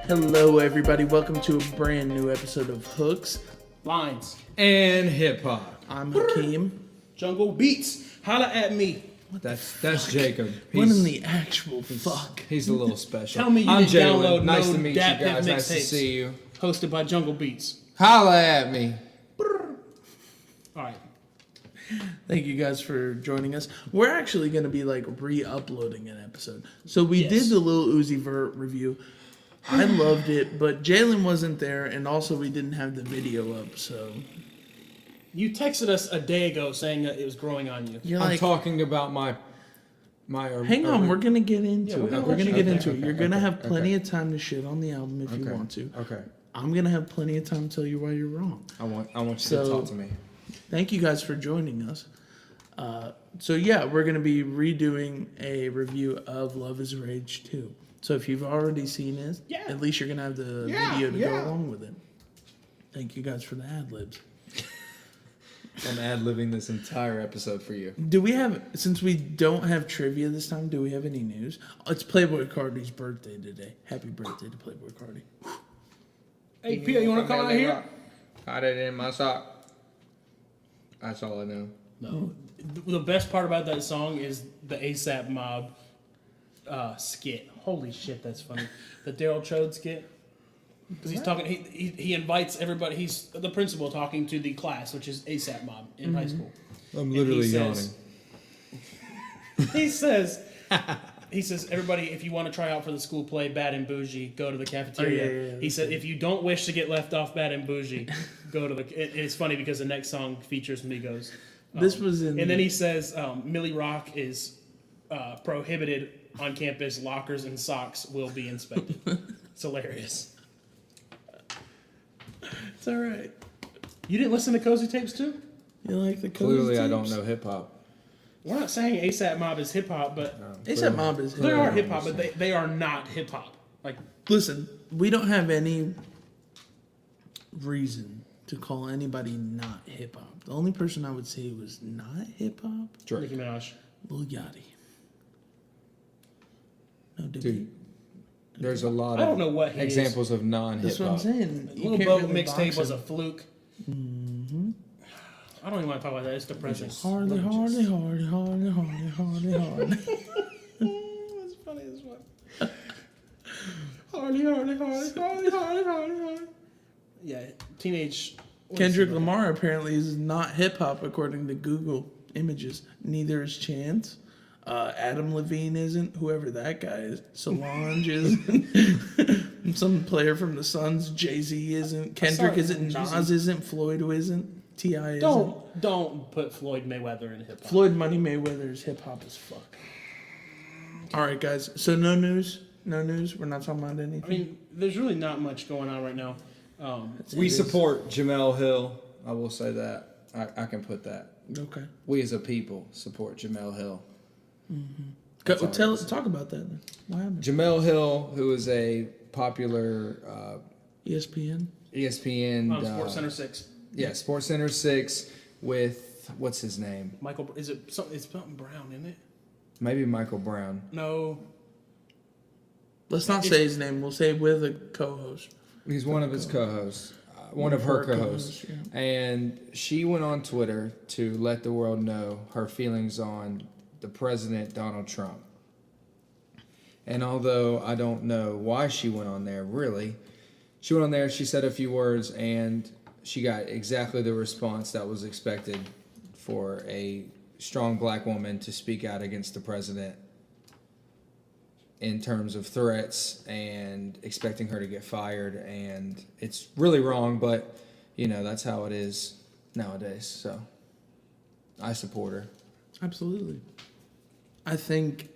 Hello, everybody. Welcome to a brand new episode of Hooks, Lines, and hip-hop. I'm Hakeem. Jungle Beats. Holla at me. That's Jacob. What in the actual fuck? He's a little special. Tell me you I'm didn't Jalen. download Nice no to meet you Dat Piff guys. Nice to mixtapes. see you. Hosted by Jungle Beats. Holla at me. All right. Thank you guys for joining us. We're actually going to be like re-uploading an episode. So we Yes. did the Lil Uzi Vert review. I loved it, but Jalen wasn't there, and also we didn't have the video up. So You texted us a day ago saying that it was growing on you. you're I'm like, talking about my. hang on, we're gonna get into we're it. gonna We're let gonna you- get okay, into it. You're gonna okay, have plenty okay. of time to shit on the album if you Okay. want to. Okay. I'm gonna have plenty of time to tell you why you're wrong. I want you So- to talk to me. Thank you guys for joining us. So yeah, we're going to be redoing a review of Love is Rage 2. So if you've already seen it, Yeah. at least you're going to have the video to go along with it. Thank you guys for the ad-libs. I'm ad-libbing this entire episode for you. Do we have, since we don't have trivia this time, do we have any news? It's Playboy Cardi's birthday today. Happy birthday to Playboy Cardi. Hey, Pia, you want to come out here? Got it in my sock. That's all I know. No. The best part about that song is the ASAP Mob skit. Holy shit, that's funny. The Daryl Chode skit. Because he's talking, he invites everybody. He's the principal talking to the class, which is ASAP Mob in high school. I'm literally says- yawning. He says, everybody, if you want to try out for the school play Bad and Bougie, go to the cafeteria. Oh, yeah, He said, if you don't wish to get left off Bad and Bougie, go to the. It's funny because the next song features Migos. This was in. And then he says, Millie Rock is prohibited on campus. Lockers and socks will be inspected. It's hilarious. It's all right. You didn't listen to Cozy Tapes too? You like the Clearly, I don't tapes? know hip-hop. We're not saying ASAP Mob is hip hop, but A$AP Mob is they hip. are hip hop, but they are not hip hop. Like, Listen, we don't have any reason to call anybody not hip hop. The only person I would say was not hip hop, Nicki Minaj. Lil Yachty. No, Dude, there's a lot I don't of know what he examples of that's what I'm non-hip-hop. saying. You Little can't Boat really mixtape box was him. a fluke. Mm-hmm. I don't even want to talk about that. It's depressing. Hardy. That's funny as fuck. Hardy. Yeah, teenage. what is Kendrick it? Lamar apparently is not hip hop according to Google Images. Neither is Chance. Adam Levine isn't. Whoever that guy is. Solange isn't. Some player from the Suns. Jay-Z isn't. Kendrick isn't. Nas isn't. Floyd isn't. T.I. isn't. Don't put Floyd Mayweather in hip hop. Floyd Money Mayweather is hip hop as fuck. All right, guys. So no news. No news. We're not talking about anything. I mean, there's really not much going on right now. We support Jamel Hill. I will say that. I can put that. Okay. We as a people support Jamel Hill. Go, all I can say. talk about that. Then. What happened? Jamel Hill, who is a popular ESPN. ESPN. Sports Center 6. Yeah, Sports Center 6 with, what's his name? Michael, is it something? It's something Brown, isn't it? Maybe Michael Brown. No. Let's not say his name. We'll say with a co-host. He's one of his co-hosts. One of her co-hosts. Yeah. And she went on Twitter to let the world know her feelings on the president, Donald Trump. And although I don't know why she went on there, really, she went on there, she said a few words, and she got exactly the response that was expected for a strong black woman to speak out against the president in terms of threats and expecting her to get fired. And it's really wrong, but, you know, that's how it is nowadays. So I support her. Absolutely. I think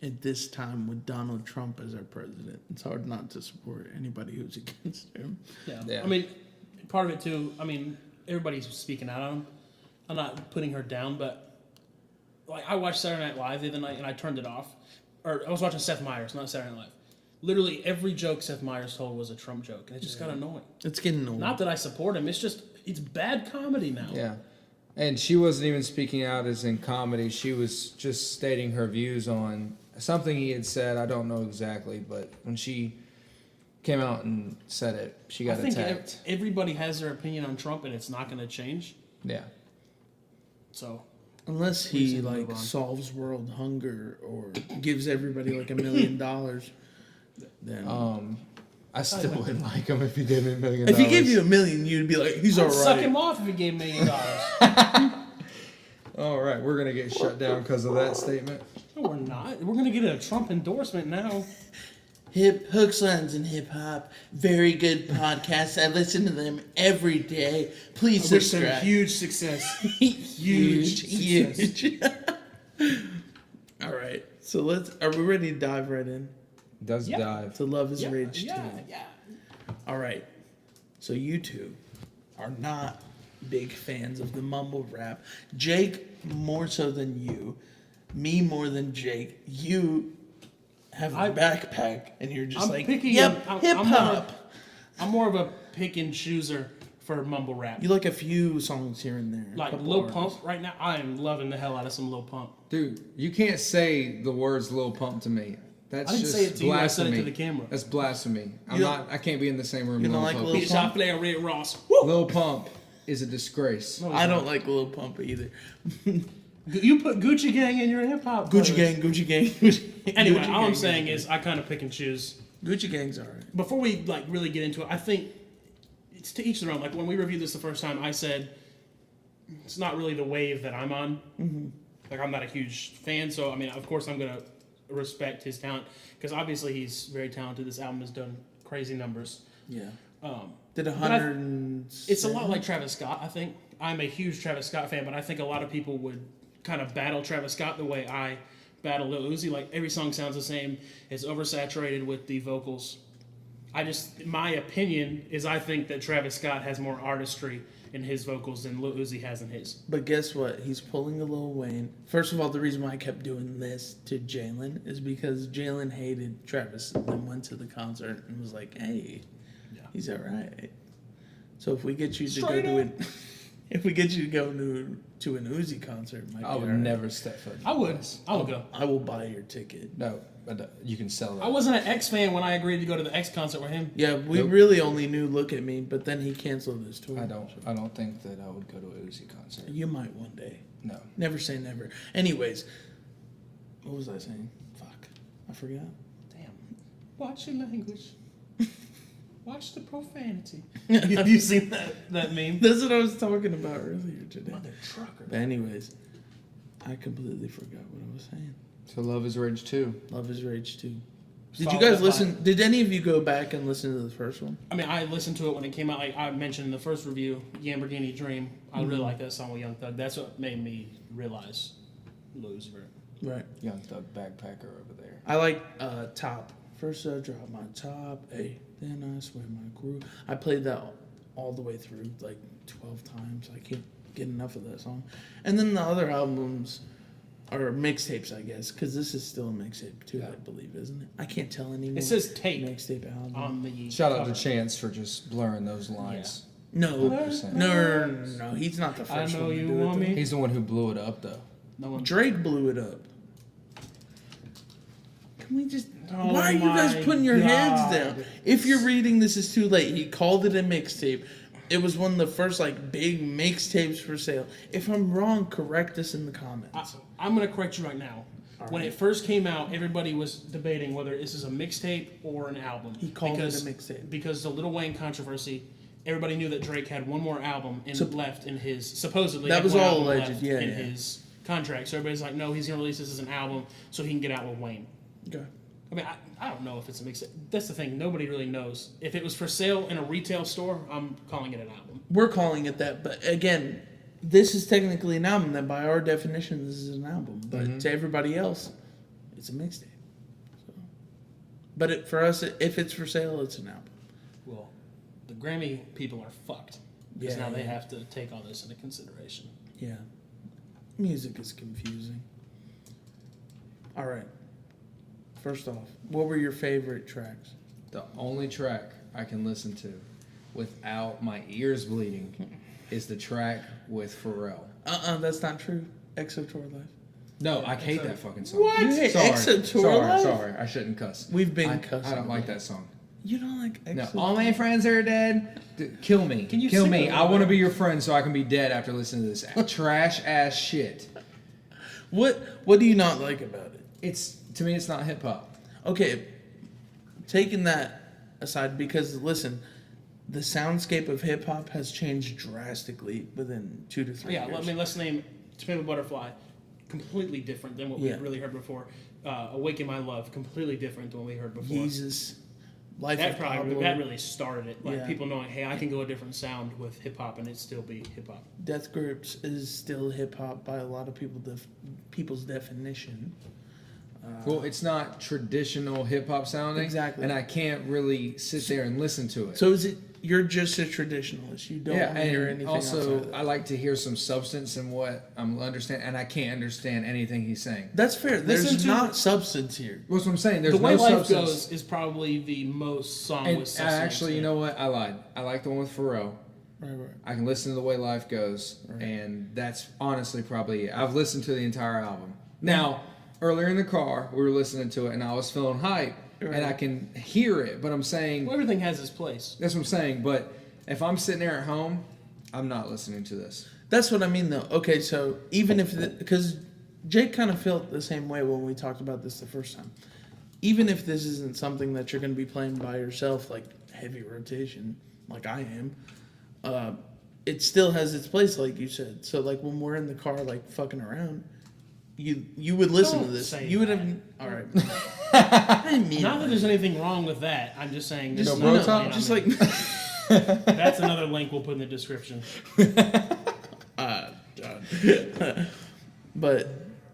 at this time with Donald Trump as our president, it's hard not to support anybody who's against him. Yeah. I mean, part of it too. I mean, everybody's speaking out on him. I'm not putting her down, but like I watched Saturday Night Live the other night and I turned it off. Or I was watching Seth Meyers, not Saturday Night Live. Literally every joke Seth Meyers told was a Trump joke, and it just got annoying. It's getting old. Not that I support him. It's just it's bad comedy now. Yeah. And she wasn't even speaking out as in comedy. She was just stating her views on something he had said. I don't know exactly, but when she came out and said it, she got I think attacked. everybody has their opinion on Trump, and it's not going to change. Yeah. So Unless We he should move like on. solves world hunger or gives everybody like $1 million, then I still wouldn't like him if he gave me $1 million. if he gave you $1 million, you'd be like, he's I'd all suck right. him off if he gave $1 million. All right, we're gonna get shut down because of that statement. No, we're not. We're going to get a Trump endorsement now. Hooks, Lines, and Hip Hop, very good podcasts. I listen to them every day. Please I wish them subscribe. huge success. Huge. All right, so are we ready to dive right in? Does Yeah. dive. To Love is Rage 2. Yeah. All right, so you two are not big fans of the mumble rap. Jake more so than you, me more than Jake. You have a backpack and you're just I'm like, picky. yep, I'm hip more- hop. I'm more of a pick and chooser for mumble rap. You like a few songs here and there. a Like couple Lil artists. Pump right now. I am loving the hell out of some Lil Pump. Dude, you can't say the words Lil Pump to me. That's I didn't just say it to you, I said blasphemy. it to the camera. That's blasphemy. You I can't be in the same room you with don't Lil like Pump. Lil Big shot Flair, Red Ross. Lil Pump is a disgrace. No, I don't like Lil Pump either. You put Gucci Gang in your hip hop. Gucci Gang, Gucci Gang. Anyway, Gucci all I'm Gang, saying Gucci is I kind of pick and choose. Gang. Gucci Gang's alright. Before we like really get into it, I think it's to each their own. Like when we reviewed this the first time, I said it's not really the wave that I'm on. Mm-hmm. Like I'm not a huge fan, so I mean, of course, I'm gonna respect his talent because obviously he's very talented. This album has done crazy numbers. Yeah. Um, Did but 100. it's a lot like Travis Scott. I think I'm a huge Travis Scott fan, but I think a lot of people would kind of battle Travis Scott the way I battle Lil Uzi. Like every song sounds the same. It's oversaturated with the vocals. My opinion is I think that Travis Scott has more artistry in his vocals than Lil Uzi has in his. But guess what? He's pulling a Lil Wayne. First of all, the reason why I kept doing this to Jalen is because Jalen hated Travis and then went to the concert and was like, hey, he's alright. So if we get you to Straight go to up. it, if we get you to go to an Uzi concert, it might I be would alright. never step foot. I would go. I will buy your ticket. No, but you can sell it. I wasn't an X fan when I agreed to go to the X concert with him. Yeah, we Nope. really only knew Look at Me, but then he canceled his tour. I don't think that I would go to a Uzi concert. You might one day. No. Never say never. Anyways, what was I saying? Fuck, I forgot. Damn. Watch your language. Watch the profanity. You seen that meme? That's what I was talking about earlier today. Mother trucker. But anyways, I completely forgot what I was saying. So Love is Rage 2. Love is Rage 2. Did you Followed guys up by- listen? Did any of you go back and listen to the first one? I mean, I listened to it when it came out. Like I mentioned in the first review, Lamborghini Dream. I really like that song with Young Thug. That's what made me realize Lil Uzi Vert. Right. Young Thug Backpacker over there. I like Top. First I drop my top, hey, then I swear my crew. I played that all the way through like 12 times. I can't get enough of that song. And then the other albums are mixtapes, I guess, because this is still a mixtape too, I believe, isn't it? I can't tell anymore. It says tape mixtape album. on the Shout out cover. to Chance for just blurring those lines. No, 100%. no, he's not the I first know one to you do want it. me. He's the one who blew it up, though. No one. Drake blew it up. Can we just? Oh why are you guys my putting your heads God. down? If you're reading this is too late. He called it a mixtape. It was one of the first like big mixtapes for sale. If I'm wrong, correct us in the comments. I'm going to correct you right now. When right. it first came out, everybody was debating whether this is a mixtape or an album. He called it a mixtape. Because the Lil Wayne controversy, everybody knew that Drake had one more album left in his, supposedly. That had was one all album alleged, left yeah, in yeah. his contract. So everybody's like, no, he's going to release this as an album so he can get out with Wayne. Okay. I mean, I don't know if it's a mixtape. That's the thing. Nobody really knows. If it was for sale in a retail store, I'm calling it an album. We're calling it that, but again, this is technically an album. That by our definition, this is an album. But to everybody else, it's a mixtape. So. But for us, if it's for sale, it's an album. Well, the Grammy people are fucked. Because Yeah, now they yeah. have to take all this into consideration. Yeah. Music is confusing. All right. First off, what were your favorite tracks? The only track I can listen to without my ears bleeding is the track with Pharrell. That's not true. Exo Tour Life. No, I hate that fucking song. What? You hate Exo Tour Life? Sorry, I shouldn't cuss. We've been cussing. I don't like that song. You don't like Exo? No, all my friends are dead. Kill me. Can you kill sing me? it? I want to be your friend so I can be dead after listening to this trash ass shit. What do you not like about it? To me, it's not hip hop. Okay, taking that aside, because listen, the soundscape of hip hop has changed drastically within 2 to 3 years. Yeah, let's name To Pimp a Butterfly, completely different than what we had really heard before. Awaken My Love, completely different than what we heard before. Jesus. Life That of Pablo. that really started it. Like Yeah. people knowing, hey, I can go a different sound with hip hop and it still be hip hop. Death Grips is still hip hop by a lot of people's definition. Well, it's not traditional hip hop sounding. Exactly. And I can't really sit there and listen to it. So is it you're just a traditionalist? You don't want to hear anything outside also of that. I like to hear some substance in what I'm understanding, and I can't understand anything he's saying. That's fair. Listen There's to not the- substance here. That's what I'm saying. There's The Way no Life substance. Goes is probably the most song And with substance. actually, you know what? I lied. I like the one with Pharrell. Right. I can listen to The Way Life Goes, and that's honestly probably it. I've listened to the entire album. Now, earlier in the car, we were listening to it, and I was feeling hype, and I can hear it, but I'm saying... Well, everything has its place. That's what I'm saying, but if I'm sitting there at home, I'm not listening to this. That's what I mean, though. Okay, so even if... Because Jake kind of felt the same way when we talked about this the first time. Even if this isn't something that you're going to be playing by yourself, like heavy rotation, like I am, it still has its place, like you said. So, like, when we're in the car, like, fucking around, you would listen Don't to this. say You would that. have... All right. I didn't mean Not it. that there's anything wrong with that. I'm just saying. Just, Just, bro no, talk? just like... that's another link we'll put in the description. But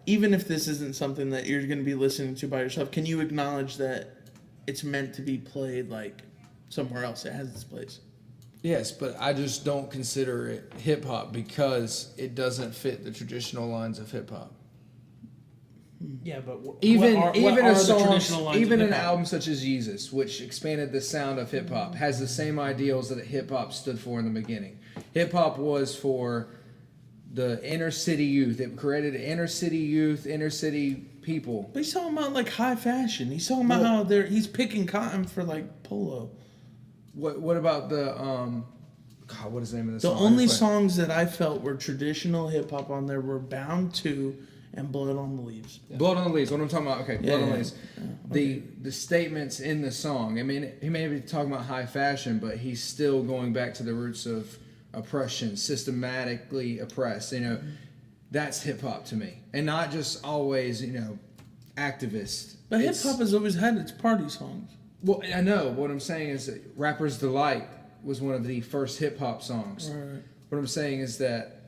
even if this isn't something that you're going to be listening to by yourself, can you acknowledge that it's meant to be played like somewhere else? It has its place. Yes, but I just don't consider it hip hop because it doesn't fit the traditional lines of hip hop. Yeah, but Even what even are a the song, traditional lines even of an hip-hop? album such as Yeezus, which expanded the sound of hip hop, has the same ideals that hip hop stood for in the beginning. Hip hop was for the inner city youth. It created inner city youth, inner city people. But he's talking about like high fashion. He's talking about how he's picking cotton for like polo. What about the God? What is the name of the The song? only songs that I felt were traditional hip hop on there were Bound to and Blood on the Leaves. Blood on the Leaves. What I'm talking about? Okay, Blood on the yeah. Leaves. The statements in the song. I mean, he may be talking about high fashion, but he's still going back to the roots of oppression, systematically oppressed. You know, that's hip hop to me, and not just always activist. But hip It's- hop has always had its party songs. Well, I know. What I'm saying is that Rapper's Delight was one of the first hip hop songs. Right. What I'm saying is that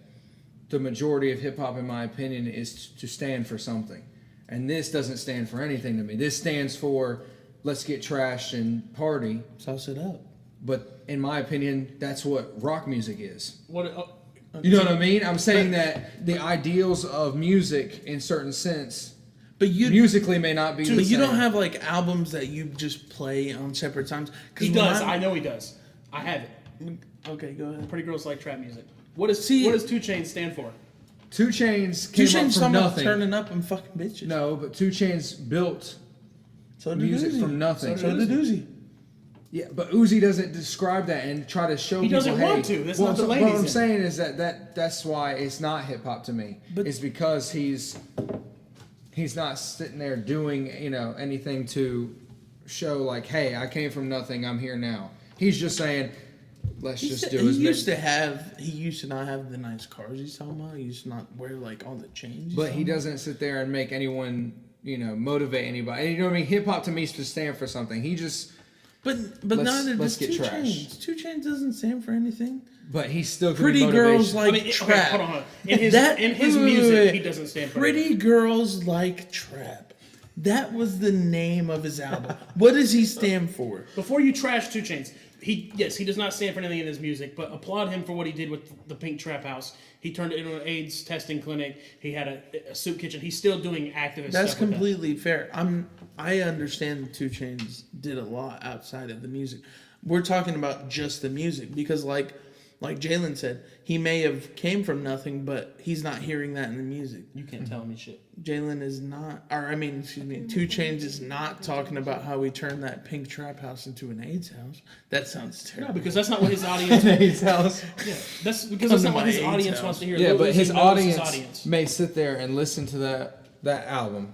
the majority of hip hop, in my opinion, is to stand for something. And this doesn't stand for anything to me. This stands for let's get trashed and party. Sauce it up. But in my opinion, that's what rock music is. What? You know what I mean? I'm saying that the ideals of music, in certain sense, But you musically may not be. But the you don't same. have like albums that you just play on separate times. He when does. I'm- I know he does. I have it. Okay, go ahead. Pretty girls like trap music. What does 2 Chainz stand for? 2 Chainz Two came up Chainz from talking about nothing. turning up and fucking bitches. No, but 2 Chainz built so did music Uzi. from nothing. So did Uzi. Yeah, but Uzi doesn't describe that and try to show He people. doesn't hey, want to. That's well, not the so- lane What he's I'm in. saying is that's why it's not hip hop to me. But- It's because he's not sitting there doing anything to show like, hey, I came from nothing, I'm here now. He's just saying, let's just do He his used to not have the nice cars he's talking about. He used to not wear like all the chains. he's But he talking about. doesn't sit there and make anyone motivate anybody. You know what I mean? Hip hop to me is to stand for something. He just. But let's- neither let's does get 2 trashed. Chainz. 2 Chainz doesn't stand for anything. But he's still gonna Pretty be girls motivation. like I mean, trap. hold on. In his Wait, music, wait. he doesn't stand for Pretty anything. girls like trap. That was the name of his album. What does he stand for? Before you trash 2 Chainz, he does not stand for anything in his music, but applaud him for what he did with the Pink Trap House. He turned it into an AIDS testing clinic. He had a soup kitchen. He's still doing activist That's stuff with that. completely fair. I understand 2 Chainz did a lot outside of the music. We're talking about just the music because like like Jalen said, he may have came from nothing, but he's not hearing that in the music. You can't tell me shit. Jalen is not, or I mean, excuse me, 2 Chainz is not talking about how he turned that pink trap house into an AIDS house. That sounds No, terrible. because that's not what his audience. His house. Yeah, that's because that's not what his Come to my audience AIDS wants to hear. Yeah, Lil but Uzi his knows audience may sit there and listen to that album,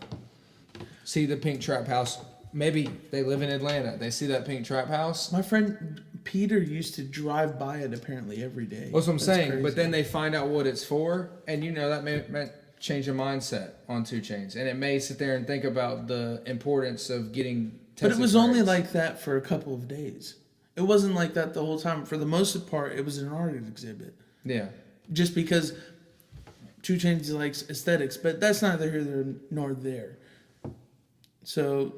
see the pink trap house. Maybe they live in Atlanta. They see that pink trap house. My friend Peter used to drive by it apparently every day. That's what I'm saying. crazy. But then they find out what it's for, and that may change a mindset on 2 Chainz, and it may sit there and think about the importance of getting tested. But it was for only AIDS. like that for a couple of days. It wasn't like that the whole time. For the most part, it was an art exhibit. Yeah. Just because 2 Chainz likes aesthetics, but that's neither here nor there. So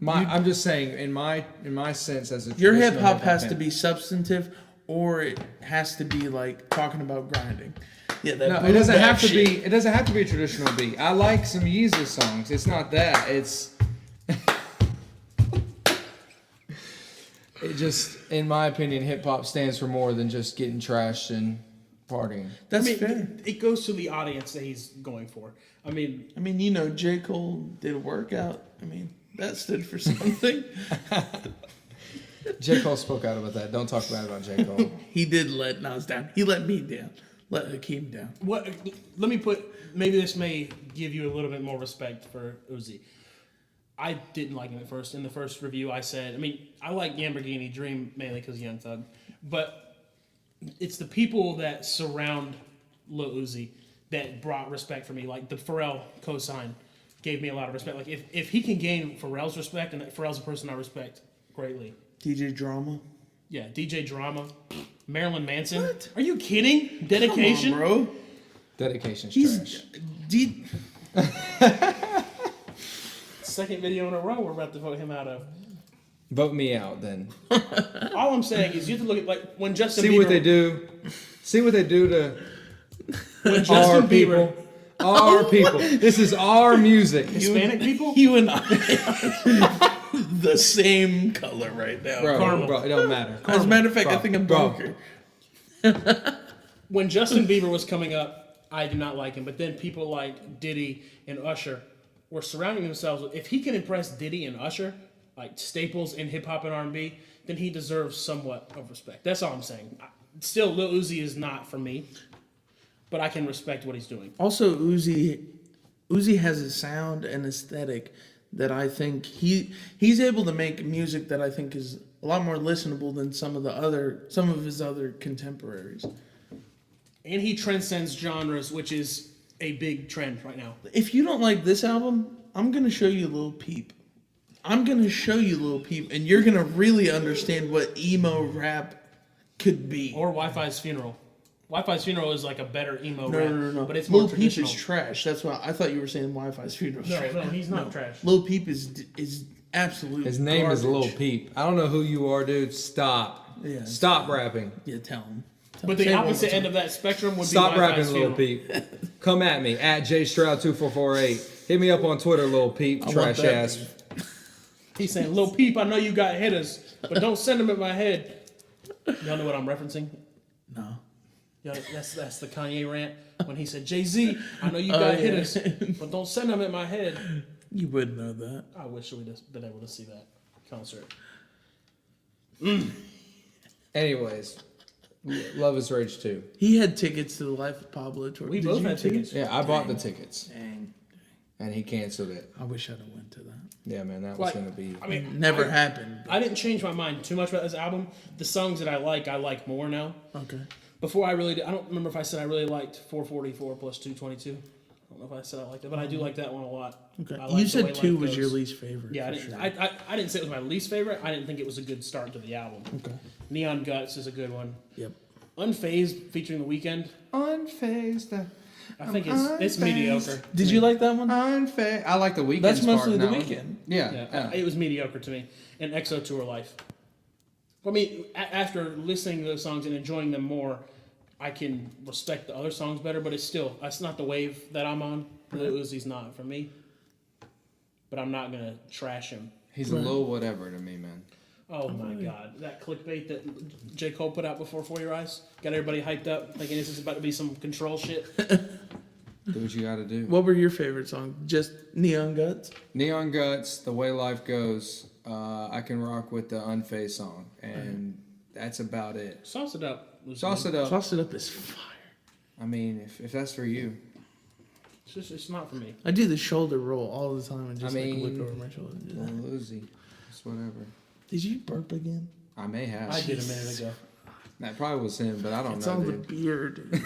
I'm just saying, in my sense, as a your traditional hip hop has fan. to be substantive, or it has to be like talking about grinding. Yeah, that No, boom it doesn't bap have to shit. be. It doesn't have to be a traditional beat. I like some Yeezus songs. It's not that. It's. It just, in my opinion, hip hop stands for more than just getting trashed and partying. That's I mean, fair. it goes to the audience that he's going for. I mean, J. Cole did a workout. That stood for something. J. Cole spoke out about that. Don't talk bad about J. Cole. He did let Nas down. He let me down. Let Hakeem down. what? Let me put. Maybe this may give you a little bit more respect for Uzi. I didn't like him at first. In the first review, I said, I like Lamborghini Dream mainly because Young Thug, but it's the people that surround Lil Uzi that brought respect for me. Like the Pharrell cosign gave me a lot of respect. Like if he can gain Pharrell's respect, and Pharrell's a person I respect greatly. DJ Drama. Yeah, DJ Drama, Marilyn Manson. What? Are you kidding? Dedication, Come on, bro. Dedication's He's trash. Second video in a row we're about to vote him out of. Vote me out then. All I'm saying is you have to look at like when Justin See Bieber. what they do. See what they do to When our Justin Bieber, people. Our people. This is our music. Hispanic people. You and I are the same color right now. Bro, it don't matter. As a matter of fact, I Bro, think I'm bro. darker. When Justin Bieber was coming up, I did not like him. But then people like Diddy and Usher were surrounding themselves with. If he can impress Diddy and Usher, like staples in hip hop and R&B, then he deserves somewhat of respect. That's all I'm saying. Still, Lil Uzi is not for me, but I can respect what he's doing. Also, Uzi has a sound and aesthetic that I think he's able to make music that I think is a lot more listenable than some of his other contemporaries. And he transcends genres, which is a big trend right now. If you don't like this album, I'm gonna show you Lil Peep. I'm gonna show you Lil Peep, and you're gonna really understand what emo rap could be. Or Wi-Fi's Funeral. Wi-Fi's Funeral is like a better emo rap, No. but it's more Lil Peep traditional. is trash. That's why I thought you were saying Wi-Fi's funeral. No, he's not trash. Lil Peep is absolute. His name is Lil garbage. Peep. I don't know who you are, dude. Stop. Yeah. Stop rapping. Yeah, tell him. But the opposite end of that spectrum would Stop be Wi-Fi's rapping, Lil Funeral. Peep. Come at me at JStroud2448. Hit me up on Twitter, Lil Peep. I want Trash that. ass. He's saying, Lil Peep, I know you got hitters, but don't send them in my head. Y'all know what I'm referencing? No. Y'all, that's the Kanye rant when he said, Jay-Z, I know you got hitters, but don't send them in my head. You wouldn't know that. I wish we'd have been able to see that concert. Anyways, Love is Rage 2. He had tickets to the Life of Pablo tour. We Did both you had too? tickets. Yeah, I bought the tickets, Dang. and he canceled it. I wish I'd have went to that. Yeah, man, that was Like, gonna be. I mean, Never I, happened. I didn't change my mind too much about this album. The songs that I like more now. Okay. Before I really did, I don't remember if I said I really liked 444 plus 222. I don't know if I said I liked it, but I do like that one a lot. Okay. I like You the way said 2 life was goes. your least favorite. Yeah, for sure. I didn't say it was my least favorite. I didn't think it was a good start to the album. Okay. Neon Guts is a good one. Yep. Unfazed featuring The Weeknd. Unfazed. I think it's mediocre. Did you like that one? Unfazed. I like the weekend. That's mostly The Weeknd. Yeah. It was mediocre to me. And EXO Tour Life. I mean, after listening to those songs and enjoying them more, I can respect the other songs better, but that's not the wave that I'm on. Lil Uzi's not for me. But I'm not going to trash him. He's a little whatever to me, man. Oh my god, that clickbait that J. Cole put out before Your Eyes got everybody hyped up, thinking this is about to be some control shit. Do what you gotta do. What were your favorite songs? Just Neon Guts? Neon Guts, The Way Life Goes. I can rock with the Unfazed song, and that's about it. Sauce It Up. Sauce It Up. Sauce It Up is fire. I mean, if that's for you. It's not for me. I do the shoulder roll all the time and just I mean, like whip over my shoulder. and do that. Lil Uzi. It's whatever. Did you burp again? I may have. I did a minute ago. That probably was him, but I don't It's know, all the dude. beer, dude.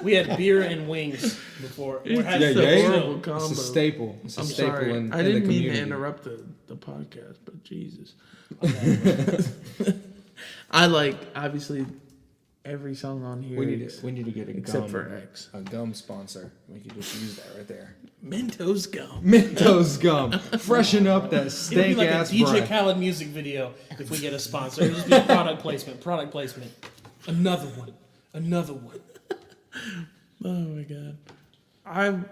We had beer and wings before. We're having It's a yeah. horrible It's combo. a staple. It's a I'm staple sorry. in, I in didn't the mean community. to interrupt the podcast, but Jesus. Okay. I like, obviously, every song on here We need to get a except gum, for X. a gum sponsor. We could just use that right there. Mentos gum. Mentos gum. Freshen up that It'll be stank like a ass DJ breath. Khaled music video if we get a sponsor. It'll just be product placement. Product placement. Another one. Another one. Oh my god.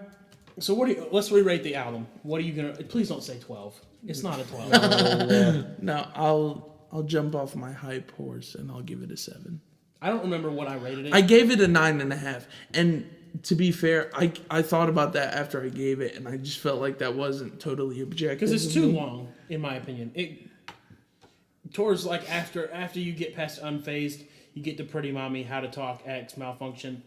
So what do you? Let's re-rate the album. What are you gonna? Please don't say 12. It's not a 12. No, I'll jump off my hype horse and I'll give it a 7. I don't remember what I rated it. I gave it a 9.5. And to be fair, I thought about that after I gave it, and I just felt like that wasn't totally objective. Because it's too long, in my opinion. Towards like after you get past Unfazed, you get to Pretty Mommy, How to Talk, X, Malfunction.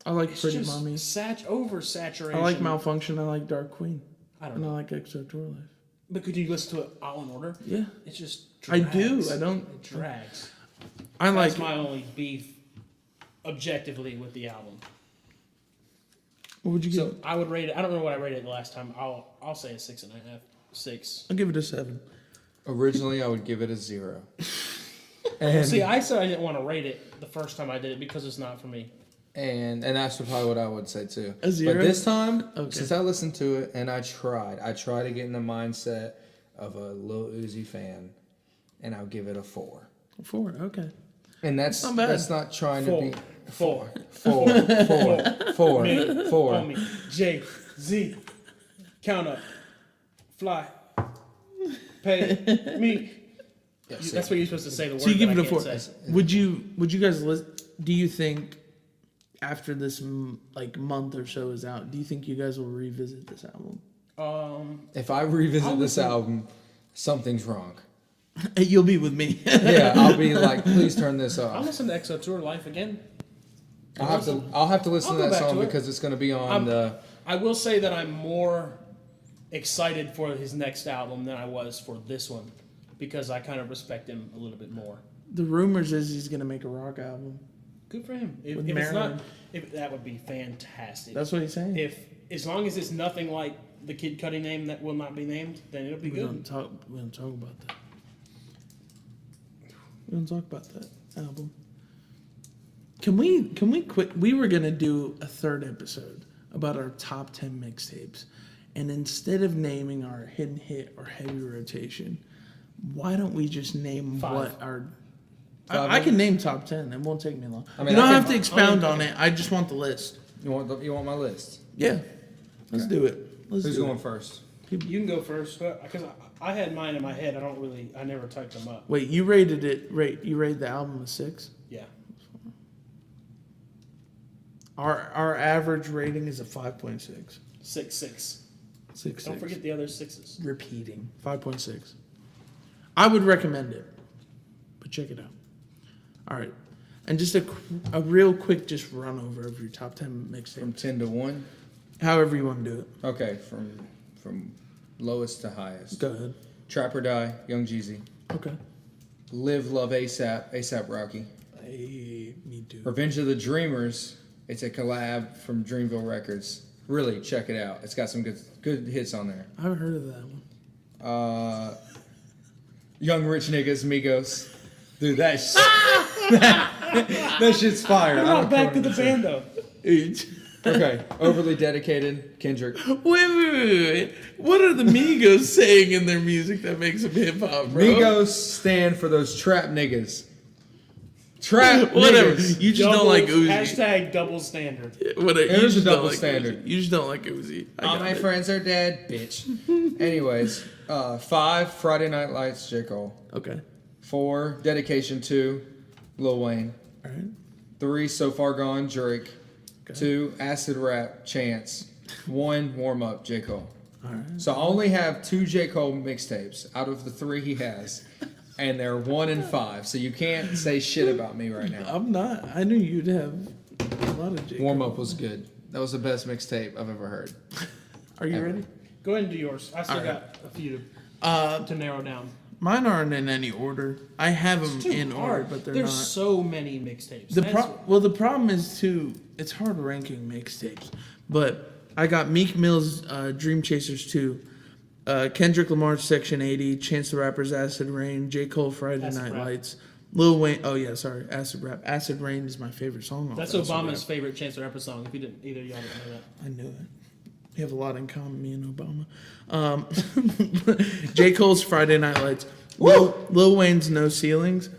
I like It's Pretty just Mommy. oversaturation. I like Malfunction. I like Dark Queen. I don't And I know. like Exo Tour Life. But could you listen to it all in order? Yeah. It's just I drags. do. I don't. It drags. I like. That's my only beef, objectively, with the album. What would you give So it? I would rate it. I don't know what I rated it the last time. I'll say a 6.5. 6. I'll give it a 7. Originally, I would give it a 0. And, See, I said I didn't want to rate it the first time I did it because it's not for me. and that's probably what I would say too. A 0? But this time, Okay. since I listened to it and I tried to get in the mindset of a Lil Uzi fan, and I'll give it a 4. 4. Okay. And that's Not bad. that's not trying to be Four. 4. Me, 4. homie, J, Z, count up, fly, pay me. That's what you're supposed to say. The word So you give that it I a 4. can't say. Would you guys do you think after this month or so is out, do you think you guys will revisit this album? If I revisit I'll this listen. album, something's wrong. You'll be with me. Yeah, I'll be like, please turn this I'll off. listen to Exo Tour Life again. I'll have to listen I'll to go that back song to it. because it's going to be on the. I will say that I'm more excited for his next album than I was for this one because I kind of respect him a little bit more. The rumors is he's gonna make a rock album. Good for him. If With it's not, Marilyn. that would be fantastic. That's what he's saying. If as long as it's nothing like the Kid Cudi name that will not be named, then it'll be we good. don't talk about that. We don't talk about that album. Can we quit? We were gonna do a third episode about our top 10 mixtapes, and instead of naming our hidden hit or heavy rotation, why don't we just name 5. what our Five I can name top 10. It won't take me long. I mean, you don't I have can- to expound on it. I just want the list. You want my list? Yeah, let's do it. Let's Who's do going it. first? You can go first because I had mine in my head. I never typed them up. Wait, you rated it? You rated the album a 6? Yeah. Our average rating is a 5.6. 6. 6. Don't forget the other 6s. Repeating 5.6. I would recommend it, but check it out. All right, and just a real quick just run over of your top 10 From mixtape, 10 to 1. however you want to do it. Okay, from lowest to highest. Go ahead. Trap or Die, Young Jeezy. Okay. Live, Love, ASAP Rocky. Hey, me too. Revenge of the Dreamers. It's a collab from Dreamville Records. Really, check it out. It's got some good hits on there. I haven't heard of that one. Young Rich Niggas, Migos. Dude, that shit's fire. I Not don't back care to what the you say. band though. Wait, Okay, Overly Dedicated, Kendrick. wait. What are the Migos saying in their music that makes them hip hop, bro? Migos stand for those trap niggas. Trap Whatever. niggas. You just don't like Uzi. Hashtag double standard. Whatever. You There's a just don't double like standard. Uzi. You just don't like Uzi. I All got my it. friends are dead, bitch. Anyways, 5, Friday Night Lights, J. Cole. Okay. 4, Dedication 2, Lil Wayne. All right. 3, So Far Gone, Drake. Okay. 2, Acid Rap, Chance. 1, Warm Up, J. Cole. All right. So I only have 2 J. Cole mixtapes out of the 3 he has. And they're 1 and 5. So you can't say shit about me right now. I'm not. I knew you'd have a lot of J. Warm Cole. Up was good. That was the best mixtape I've ever heard. Are you Ever. ready? Go ahead and do yours. I still All right. got a few to narrow down. Mine aren't in any order. I have them It's too in hard. order, but they're There's not. so many mixtapes. The That's- the problem is too. It's hard ranking mixtapes, but I got Meek Mill's Dream Chasers 2, Kendrick Lamar's Section 80, Chance the Rapper's Acid Rain, J. Cole Friday Acid Night Rap. Lights, Lil Wayne. Oh yeah, sorry, Acid Rap. Acid Rain is my favorite song. off That's Acid Obama's Rap. favorite Chance the Rapper song. If you didn't, either of y'all didn't know that. I knew it. We have a lot in common, me and Obama. J. Cole's Friday Night Lights. Lil Wayne's No Ceilings.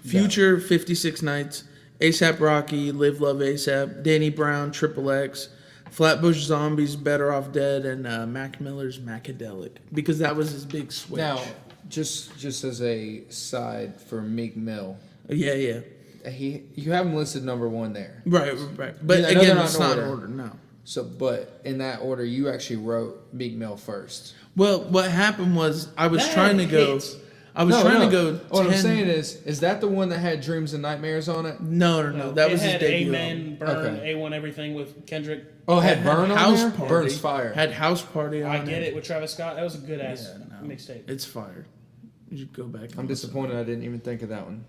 Future 56 Nights. ASAP Rocky, Live Love ASAP. Danny Brown, Triple X. Flatbush Zombies, Better Off Dead, and Mac Miller's Macadelic. Because that was his big switch. Now, just as a side for Meek Mill, Yeah. you have him listed number 1 there. Right. But Yeah, I know again, they're not it's in not in order. order, no. So, but in that order, you actually wrote Meek Mill first. Well, what happened was I was That trying to go. hits. I was trying to go. What 10, I'm saying is that the one that had Dreams and Nightmares on it? No. That it was his had debut. Amen, Burn, Okay. A1 Everything with Kendrick. Oh, it had Burn on House there? Party. Burn's fire. Had House Party on I Get It with Travis Scott. That was a good ass Yeah, no. mixtape. It's fire. You should go back. I'm disappointed I didn't even think of that one.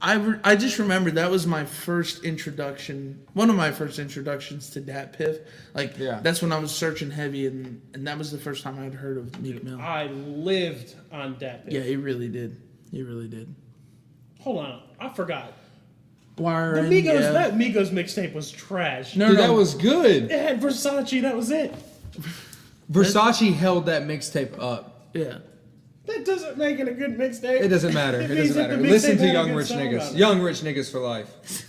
I just remember that was my first introduction. One of my first introductions to Dat Piff. Like, Yeah. that's when I was searching heavy, and that was the first time I'd heard of Meek Mill. I lived on that. Yeah, he really did. He really did. Hold on, I forgot. Wire The and- Migos, yeah. that Migos mixtape was trash. No, Dude, no. that was good. It had Versace. That was it. Versace held that mixtape up. Yeah. That doesn't make it a good mixtape. It doesn't matter. It means doesn't that matter. the Listen mixtape to had a Young good Rich song on Niggas. it. Young Rich Niggas for life.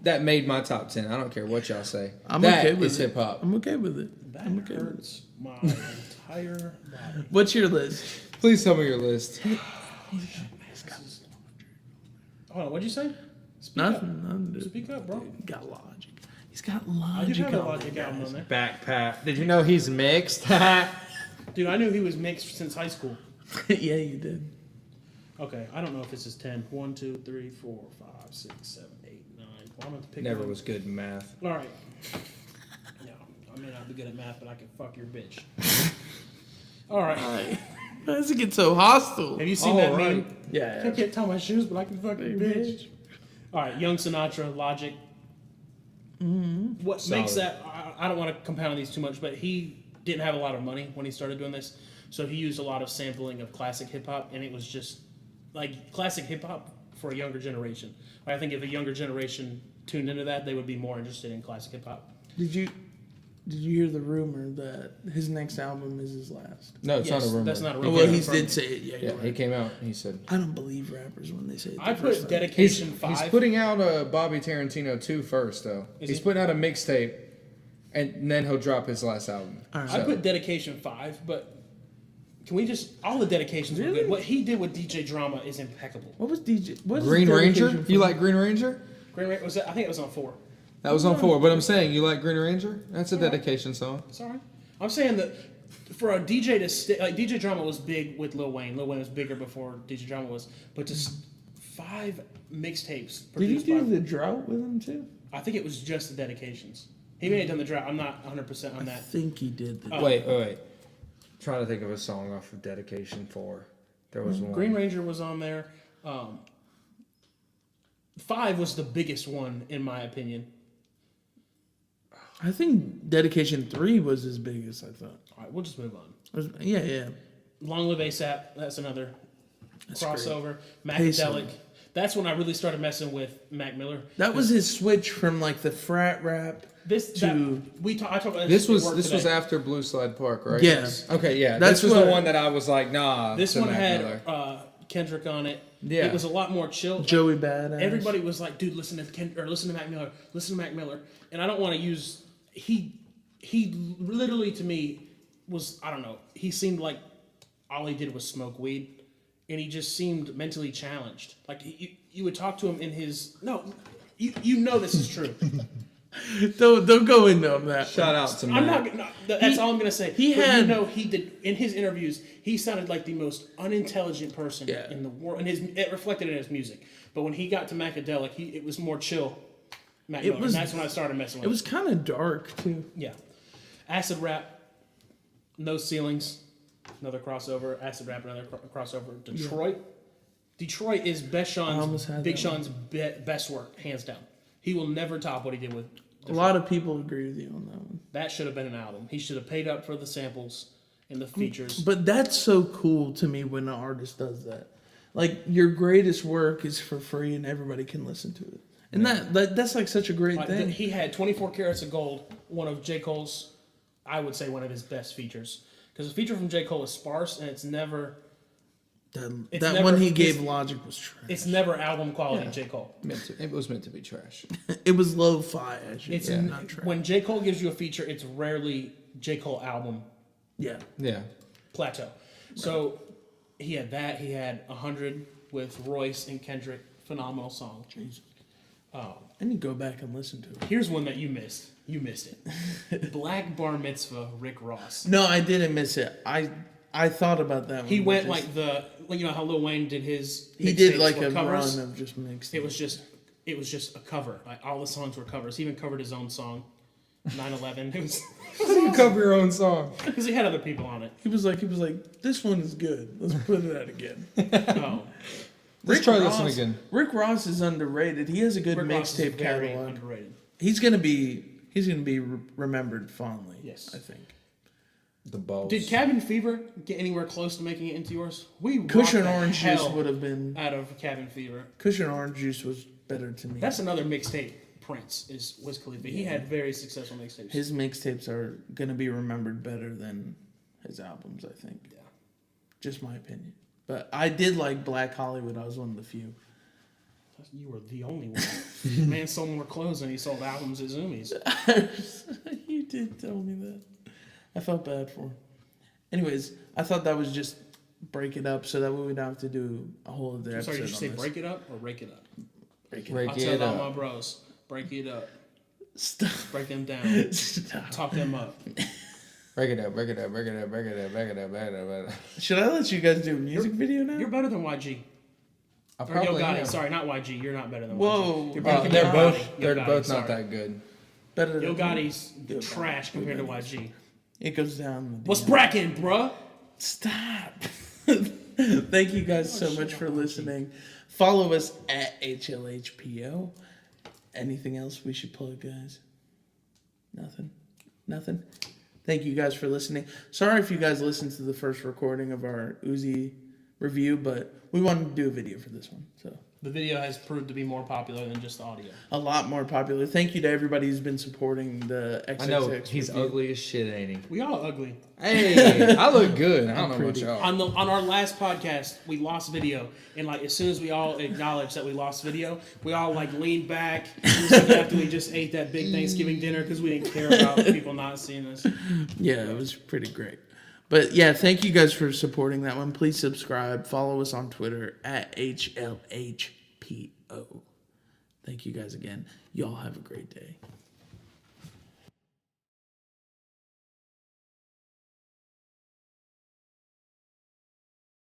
That made my top 10. I don't care what y'all say. I'm That okay with is it. hip hop. I'm okay with it. That I'm okay with it. hurts my entire body. What's your list? Please tell me your list. Hold on, what'd you say? Speak Nothing, dude. Up. Speak up, bro. He got Logic. He's got I do Logic. have a on Logic there, album guys. on there. Backpack. Did you know he's mixed? Dude, I knew he was mixed since high school. Yeah, you did. Okay, I don't know if this is 10. 1, 2, 3, 4, 5, 6, 7, 8, 9. Well, I'm going to pick Never one. was good in math. All right. No, I may not be good at math, but I can fuck your bitch. All right. Why does it get so hostile? Have you seen All that right. meme? Yeah. I can't tie my shoes, but I can fuck your bitch. All right, Young Sinatra, Logic. What makes Solid. that? I don't want to compound these too much, but he didn't have a lot of money when he started doing this, so he used a lot of sampling of classic hip hop, and it was just like classic hip hop for a younger generation. I think if a younger generation tuned into that, they would be more interested in classic hip hop. Did you hear the rumor that his next album is his last? No, it's Yes, not a rumor. that's not a Oh, rumor. well, Yeah, he from- did say it. Yeah, Yeah, you're he right. came out and he said I don't believe rappers when they say it. I the first put time. Dedication 5. he's putting out a Bobby Tarantino 2 first though. Is He's he? putting out a mixtape, and then he'll drop his last album. All right. I put Dedication 5, but can we just all the dedications were Really? good. What he did with DJ Drama is impeccable. What was DJ? What is Green Ranger? Dedication You from? like Green Ranger? Green Ray, was that, I think it was on 4. That was on 4, but I'm saying you like Green Ranger? That's a dedication song. Sorry, I'm saying that for a DJ to stick, like DJ Drama was big with Lil Wayne. Lil Wayne was bigger before DJ Drama was, but just 5 mixtapes Did you produced do by. the drought with him too? I think it was just the dedications. He may have done the drought. I'm not 100% on I that. think he did. The Wait. Trying to think of a song off of Dedication 4. There was one. Green Ranger was on there. 5 was the biggest one in my opinion. I think Dedication 3 was his biggest. I thought. All right, we'll just move on. Yeah. Long Live ASAP. That's another That's crossover. Pacing. Macadelic. That's when I really started messing with Mac Miller. That was his switch from like the frat rap. This to- I talked about This at was work this was today. after Blue Slide Park, right? Yeah. Okay, yeah. That's this was the what- one that I was like, nah. This to one Mac had Miller. Kendrick on it. Yeah. It was a lot more chill. Joey Badass. Everybody was like, dude, listen to Mac Miller, listen to Mac Miller. And I don't want to use, he literally to me was, I don't know, he seemed like all he did was smoke weed. And he just seemed mentally challenged. Like you would talk to him in his, you know this is true. Don't go into that. Shout out to Mac. I'm not. No, that's all I'm gonna say. He But had. he did in his interviews. He sounded like the most unintelligent person in the world, and it reflected in his music. But when he got to Macadelic, it was more chill. Mac Miller, and that's when I started messing with It was kind of dark too. Yeah, acid rap, no ceilings, another crossover. Acid rap, another crossover. Detroit is Big Sean's best work, hands down. He will never top what he did with. A lot of people agree with you on that one. That should have been an album. He should have paid up for the samples and the features. But that's so cool to me when an artist does that. Like, your greatest work is for free and everybody can listen to it. And that's like such a great thing. He had 24 Carats of Gold, one of J. Cole's, I would say, one of his best features. Because the feature from J. Cole is sparse and it's never... That one he gave Logic was trash. It's never album quality, J. Cole. It was meant to be trash. It was lo-fi, It's not trash. when J. Cole gives you a feature, it's rarely J. Cole album Yeah. plateau. So he had that. He had 100 with Royce and Kendrick. Phenomenal song. Jesus. I need to go back and listen to it. Here's one that you missed. You missed it. Black Bar Mitzvah, Rick Ross. No, I didn't miss it. I thought about that one. He went like you know how Lil Wayne did his. He did like a run of just mixed. It was just a cover. Like all the songs were covers. He even covered his own song, 9/11. It was You cover your own song. because he had other people on it. He was like, this one is good. Let's put it out again. Oh, Let's try this one again. Rick Ross is underrated. He has a good Rick Ross is mixtape very catalog. underrated. He's gonna be remembered fondly. Yes. I think. The balls. Did Cabin Fever get anywhere close to making it into yours? We Cushion rocked the Orange Juice hell would have been. out of Cabin Fever. Cushion Orange Juice was better to me. That's another mixtape. Prince is Wiz Khalifa. He had very successful mixtapes. His mixtapes are gonna be remembered better than his albums. I think. Yeah. Just my opinion. But I did like Black Hollywood. I was one of the few. You were the only one. Man sold more clothes than he sold albums at Zoomies. You did tell me that. I felt bad for him. Anyways, I thought that was just break it up so that way we'd have to do a whole other episode. Sorry, did you say on this. break it up or rake it up? Break it Break I'll it tell all up. my bros. Break it up. Stop. Break them down. Stop. Talk them up. Break it up, break it up, break it up, break it up, break it up, break it up, break it up. Should I let you guys do a music video now? You're better than YG. I Or Yo probably Gotti. am. Sorry, not YG. You're not better than Whoa. YG. You're better than They're Yo both Gotti. Yo they're Gotti, both not sorry. that good. Better than Yo Gotti's Yo Gotti. trash compared to YG. It goes down. The What's DM. bracking, bruh? Stop. Thank you guys so much for listening. Follow us at HLHPO. Anything else we should plug, guys? Nothing? Thank you guys for listening. Sorry if you guys listened to the first recording of our Uzi review, but we wanted to do a video for this one. So The video has proved to be more popular than just the audio. a lot more popular. Thank you to everybody who's been supporting the XXX I know he's review. ugly as shit, ain't he? We all ugly. Hey, I look good. I don't know about pretty. y'all. On our last podcast, we lost video, and like as soon as we all acknowledged that we lost video, we all like leaned back. After we just ate that big Thanksgiving dinner because we didn't care about people not seeing us. Yeah, it was pretty great. But yeah, thank you guys for supporting that one. Please subscribe. Follow us on Twitter at HLHPO. Thank you guys again. Y'all have a great day.